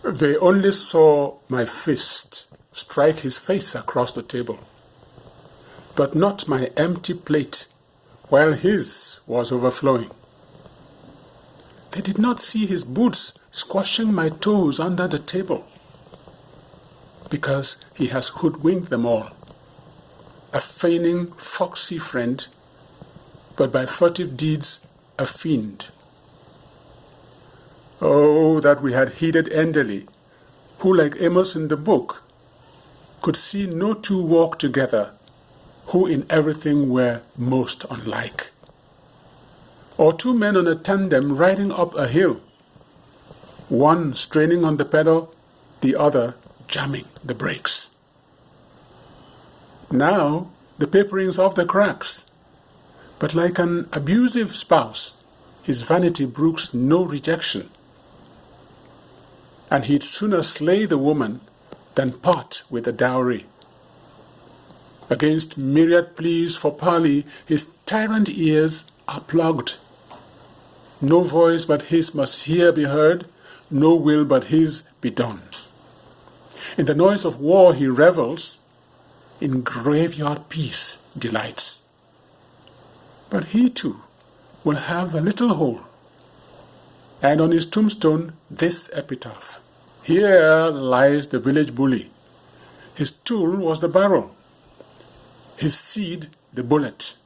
They only saw my fist strike his face across the table, but not my empty plate, while his was overflowing. They did not see his boots squashing my toes under the table, because he has hoodwinked them all. A feigning, foxy friend, but by furtive deeds a fiend. Oh, that we had heeded Enderley, who, like Amos in the book, could see no two walk together, who in everything were most unlike. Or two men on a tandem riding up a hill, one straining on the pedal, the other jamming the brakes. Now the papering's off the cracks, but like an abusive spouse, his vanity brooks no rejection, and he'd sooner slay the woman than part with the dowry. Against myriad pleas for parley, his tyrant ears are plugged. No voice but his must here be heard, no will but his be done. In the noise of war he revels, in graveyard peace delights. But he too will have a little hole, and on his tombstone this epitaph: here lies the village bully. His tool was the barrel, his seed the bullet.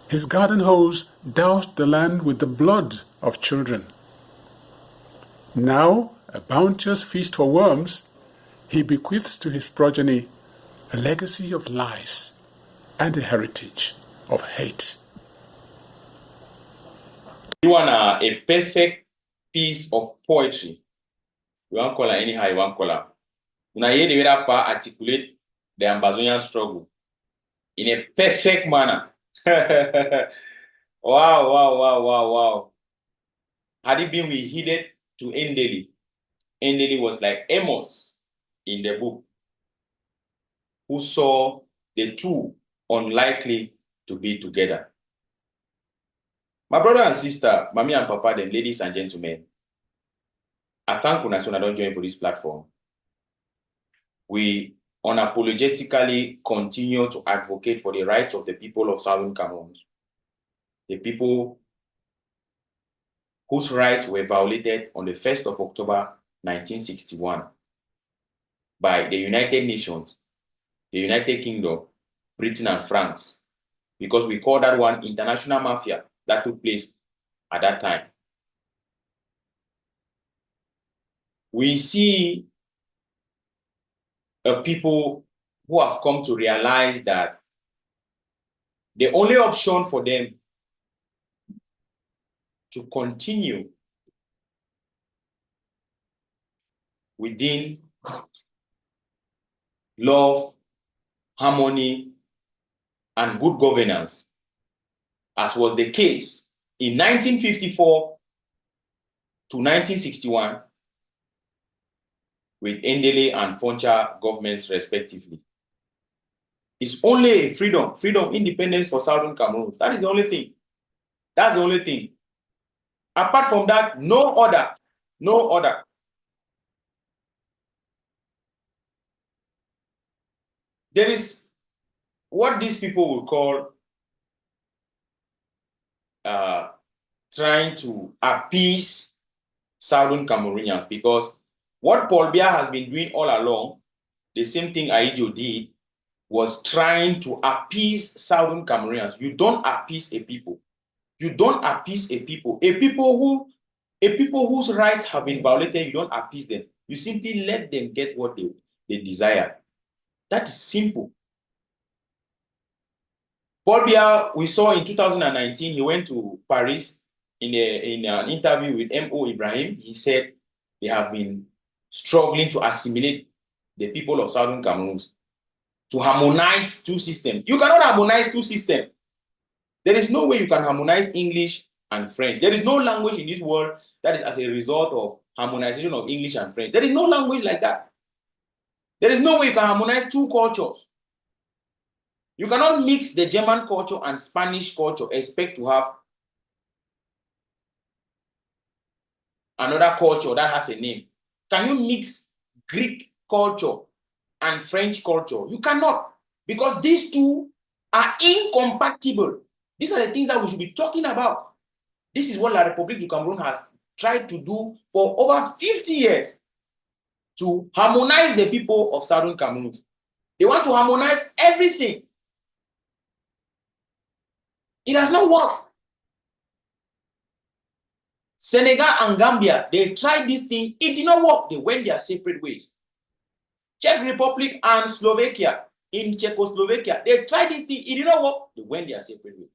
His garden hose doused the land with the blood of children. Now, a bounteous feast for worms, he bequeaths to his progeny a legacy of lies and a heritage of hate. You want a perfect piece of poetry. You want to call it anyhow you want to call it. Una hear the way articulate the Ambazonian struggle in a perfect manner. Wow. Had it been we heeded to Enderley, Enderley was like Amos in the book, who saw the two unlikely to be together. My brother and sister, mommy and papa, then ladies and gentlemen, I thank you so I don't join for this platform. We unapologetically continue to advocate for the rights of the people of Southern Cameroon, the people whose rights were violated on the 1st of October 1961 by the United Nations, the United Kingdom, Britain and France, because we call that one international mafia that took place at that time. We see people who have come to realize that the only option for them to continue within love, harmony, and good governance, as was the case in 1954 to 1961 with Enderley and Foncha governments respectively. It's only freedom, independence for Southern Cameroon. That is the only thing. That's the only thing. Apart from that, no other. There is what these people will call trying to appease Southern Cameroonians, because what Paul Biya has been doing all along, the same thing Aijo did, was trying to appease Southern Cameroonians. You don't appease a people. You don't appease a people. A people whose rights have been violated, you don't appease them. You simply let them get what they desire. That is simple. Paul Biya, we saw in 2019, he went to Paris in an interview with M.O. Ibrahim. He said they have been struggling to assimilate the people of Southern Cameroon, to harmonize two systems. You cannot harmonize two systems. There is no way you can harmonize English and French. There is no language in this world that is as a result of harmonization of English and French. There is no language like that. There is no way you can harmonize two cultures. You cannot mix the German culture and Spanish culture, expect to have another culture that has a name. Can you mix Greek culture and French culture? You cannot, because these two are incompatible. These are the things that we should be talking about. This is what La République du Cameroon has tried to do for over 50 years, to harmonize the people of Southern Cameroon. They want to harmonize everything. It has not worked. Senegal and Gambia, they tried this thing. It did not work. They went their separate ways. Czech Republic and Slovakia, in Czechoslovakia, they tried this thing. It did not work. They went their separate ways.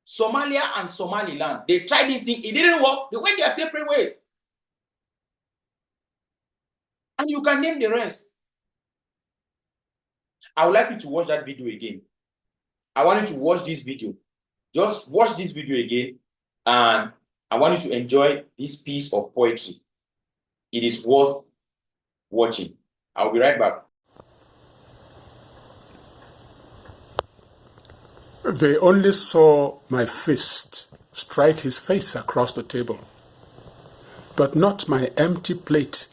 Somalia and Somaliland, they tried this thing. It didn't work. They went their separate ways. And you can name the rest. I would like you to watch that video again. I want you to watch this video. Just watch this video again, and I want you to enjoy this piece of poetry. It is worth watching. I'll be right back. They only saw my fist strike his face across the table, but not my empty plate,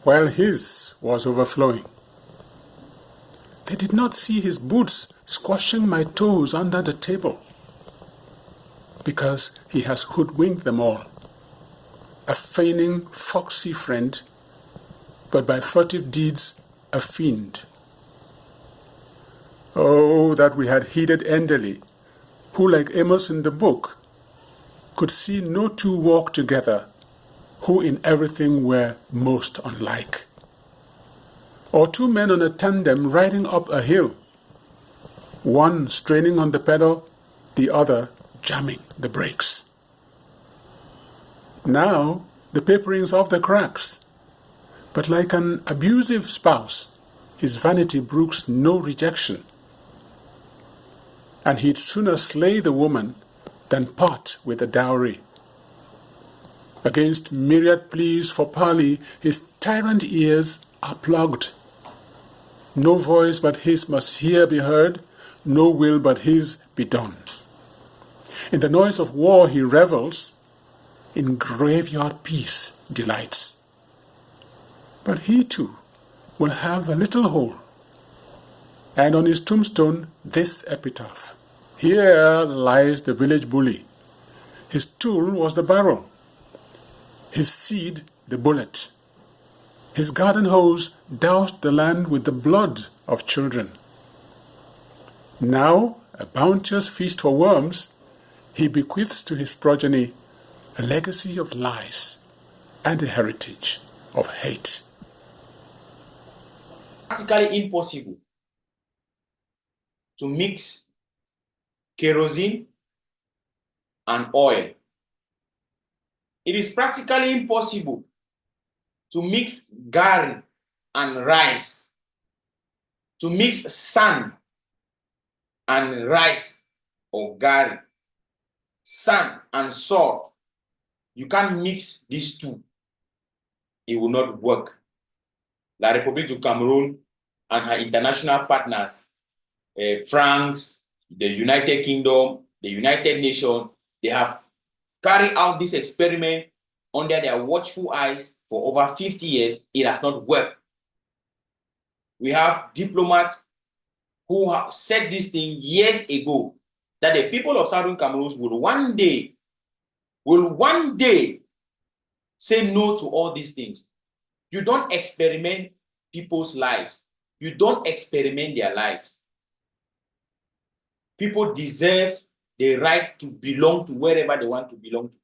while his was overflowing. They did not see his boots squashing my toes under the table, because he has hoodwinked them all, a feigning, foxy friend, but by furtive deeds a fiend. Oh, that we had heeded Enderley, who, like Amos in the book, could see no two walk together, who in everything were most unlike. Or two men on a tandem riding up a hill, one straining on the pedal, the other jamming the brakes. Now the papering's off the cracks, but like an abusive spouse, his vanity brooks no rejection, and he'd sooner slay the woman than part with the dowry. Against myriad pleas for parley, his tyrant ears are plugged. No voice but his must here be heard, no will but his be done. In the noise of war he revels, in graveyard peace delights. But he too will have a little hole, and on his tombstone this epitaph: here lies the village bully. His tool was the barrel, his seed the bullet. His garden hose doused the land with the blood of children. Now, a bounteous feast for worms, he bequeaths to his progeny a legacy of lies and a heritage of hate. Practically impossible to mix kerosene and oil. It is practically impossible to mix gari and rice, to mix sand and rice or gari, sand and salt. You can't mix these two. It will not work. La République du Cameroon and her international partners, France, the United Kingdom, the United Nations, they have carried out this experiment under their watchful eyes for over 50 years. It has not worked. We have diplomats who have said this thing years ago, that the people of Southern Cameroon will one day say no to all these things. You don't experiment people's lives. You don't experiment their lives. People deserve the right to belong to wherever they want to belong to.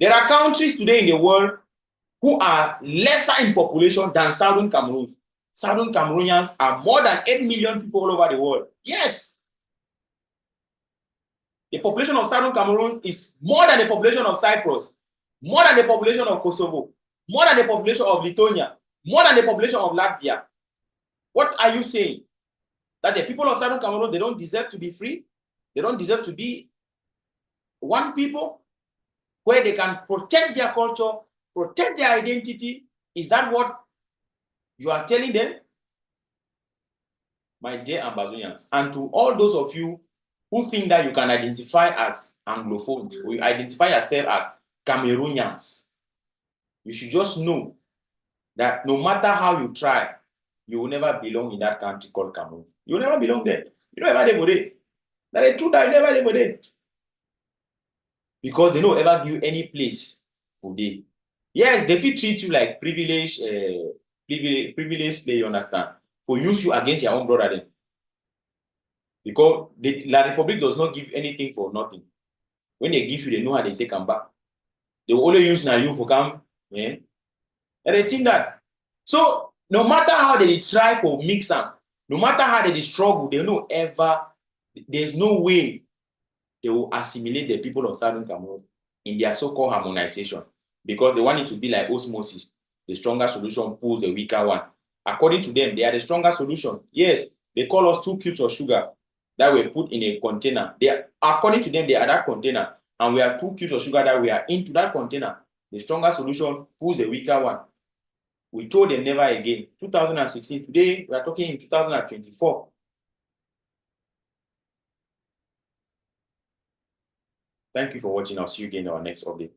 There are countries today in the world who are lesser in population than Southern Cameroon. Southern Cameroonians are more than 8 million people all over the world. Yes. The population of Southern Cameroon is more than the population of Cyprus, more than the population of Kosovo, more than the population of Lithuania, more than the population of Latvia. What are you saying? That the people of Southern Cameroon, they don't deserve to be free? They don't deserve to be one people where they can protect their culture, protect their identity? Is that what you are telling them? My dear Ambazonians, and to all those of you who think that you can identify as Anglophones, or you identify yourself as Cameroonians, you should just know that no matter how you try, you will never belong in that country called Cameroon. You will never belong there. You know ever there. That is true that you never there. Because they don't ever give you any place for day. Yes, they will treat you like privilege, privilege, they understand, for use you against your own brother then. Because La Republic does not give anything for nothing. When they give you, they know how they take them back. They will only use now you for come. Yeah? And they think that. So no matter how they try for mix up, no matter how they struggle, they know ever, there's no way they will assimilate the people of Southern Cameroon in their so-called harmonization, because they want it to be like osmosis. The stronger solution pulls the weaker one. According to them, they are the stronger solution. Yes, they call us 2 cubes of sugar that were put in a container. According to them, they are that container, and we are 2 cubes of sugar that we are into that container. The stronger solution pulls the weaker one. We told them never again. 2016, today we are talking in 2024. Thank you for watching. I'll see you again in our next update.